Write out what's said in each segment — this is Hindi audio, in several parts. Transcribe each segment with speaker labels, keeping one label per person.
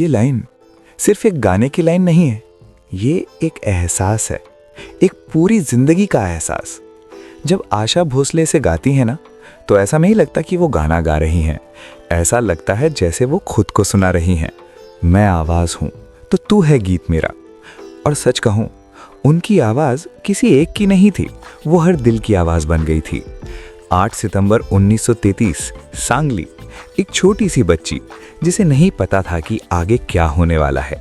Speaker 1: ये लाइन सिर्फ एक गाने की लाइन नहीं है, ये एक एहसास है, एक पूरी जिंदगी का एहसास। जब आशा भोसले से गाती है ना, तो ऐसा नहीं लगता कि वो गाना गा रही हैं, ऐसा लगता है जैसे वो खुद को सुना रही हैं। मैं आवाज़ हूँ तो तू है गीत मेरा। और सच कहूँ, उनकी आवाज़ किसी एक की नहीं थी, वो हर दिल की आवाज़ बन गई थी। 8 सितंबर 1933 सांगली, एक छोटी सी बच्ची जिसे नहीं पता था कि आगे क्या होने वाला है।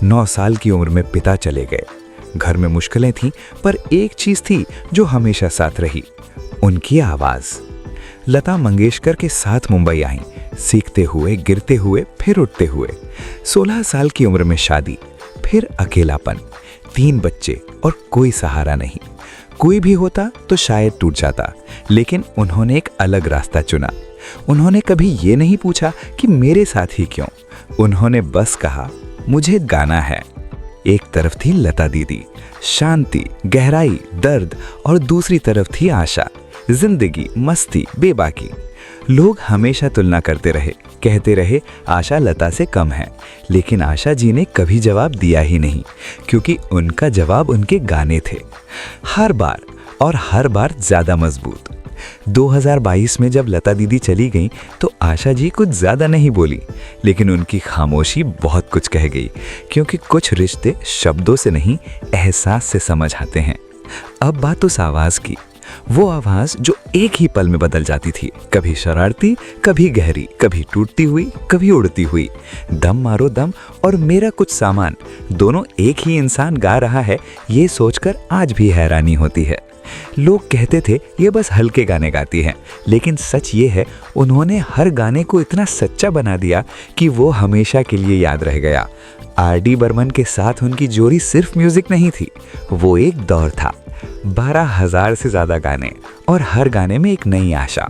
Speaker 1: 9 साल की उम्र में पिता चले गए। घर में मुश्किलें थीं, पर एक चीज़ थी जो हमेशा साथ रही, उनकी आवाज़। लता मंगेशकर के साथ मुंबई आई, सीखते हुए, गिरते हुए, फिर उठते हुए। 16 साल की उम्र में शादी, फिर अकेलापन, 3 बच्चे और कोई सहारा नहीं। कोई भी होता तो शायद टूट जाता, लेकिन उन्होंने एक अलग रास्ता चुना। उन्होंने कभी ये नहीं पूछा कि मेरे साथ ही क्यों, उन्होंने बस कहा मुझे गाना है। एक तरफ थी लता दीदी, शांति, गहराई, दर्द, और दूसरी तरफ थी आशा, जिंदगी, मस्ती, बेबाकी। लोग हमेशा तुलना करते रहे, कहते रहे आशा लता से कम है, लेकिन आशा जी ने कभी जवाब दिया ही नहीं, क्योंकि उनका जवाब उनके गाने थे, हर बार और हर बार ज़्यादा मजबूत। 2022 में जब लता दीदी चली गईं, तो आशा जी कुछ ज़्यादा नहीं बोली, लेकिन उनकी खामोशी बहुत कुछ कह गई, क्योंकि कुछ रिश्ते शब्दों से नहीं, एहसास से समझ आते हैं। अब बात उस आवाज़ की, वो आवाज़ जो एक ही पल में बदल जाती थी, कभी शरारती, कभी गहरी, कभी टूटती हुई, कभी उड़ती हुई। दम मारो दम और मेरा कुछ सामान, दोनों एक ही इंसान गा रहा है, ये सोचकर आज भी हैरानी होती है। लोग कहते थे ये बस हल्के गाने गाती हैं, लेकिन सच ये है, उन्होंने हर गाने को इतना सच्चा बना दिया कि वो हमेशा के लिए याद रह गया। आर.डी. बर्मन के साथ उनकी जोड़ी सिर्फ म्यूजिक नहीं थी, वो एक दौर था। 12,000 से ज़्यादा गाने, और हर गाने में एक नई आशा।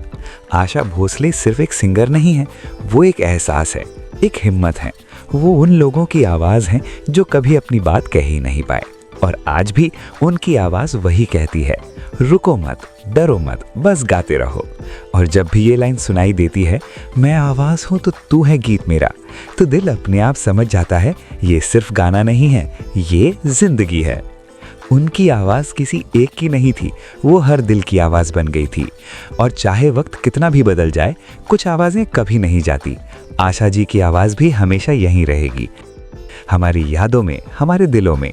Speaker 1: आशा भोसले सिर्फ एक सिंगर नहीं है, वो एक एहसास है, एक हिम्मत है। वो उन लोगों की आवाज़ है जो कभी अपनी बात कह ही नहीं पाए, और आज भी उनकी आवाज़ वही कहती है, रुको मत, डरो मत, बस गाते रहो। और जब भी ये लाइन सुनाई देती है, मैं आवाज़ हूँ तो तू है गीत मेरा, तो दिल अपने आप समझ जाता है ये सिर्फ गाना नहीं है, ये जिंदगी है। उनकी आवाज़ किसी एक की नहीं थी, वो हर दिल की आवाज़ बन गई थी। और चाहे वक्त कितना भी बदल जाए, कुछ आवाज़ें कभी नहीं जाती। आशा जी की आवाज़ भी हमेशा यहीं रहेगी, हमारी यादों में, हमारे दिलों में।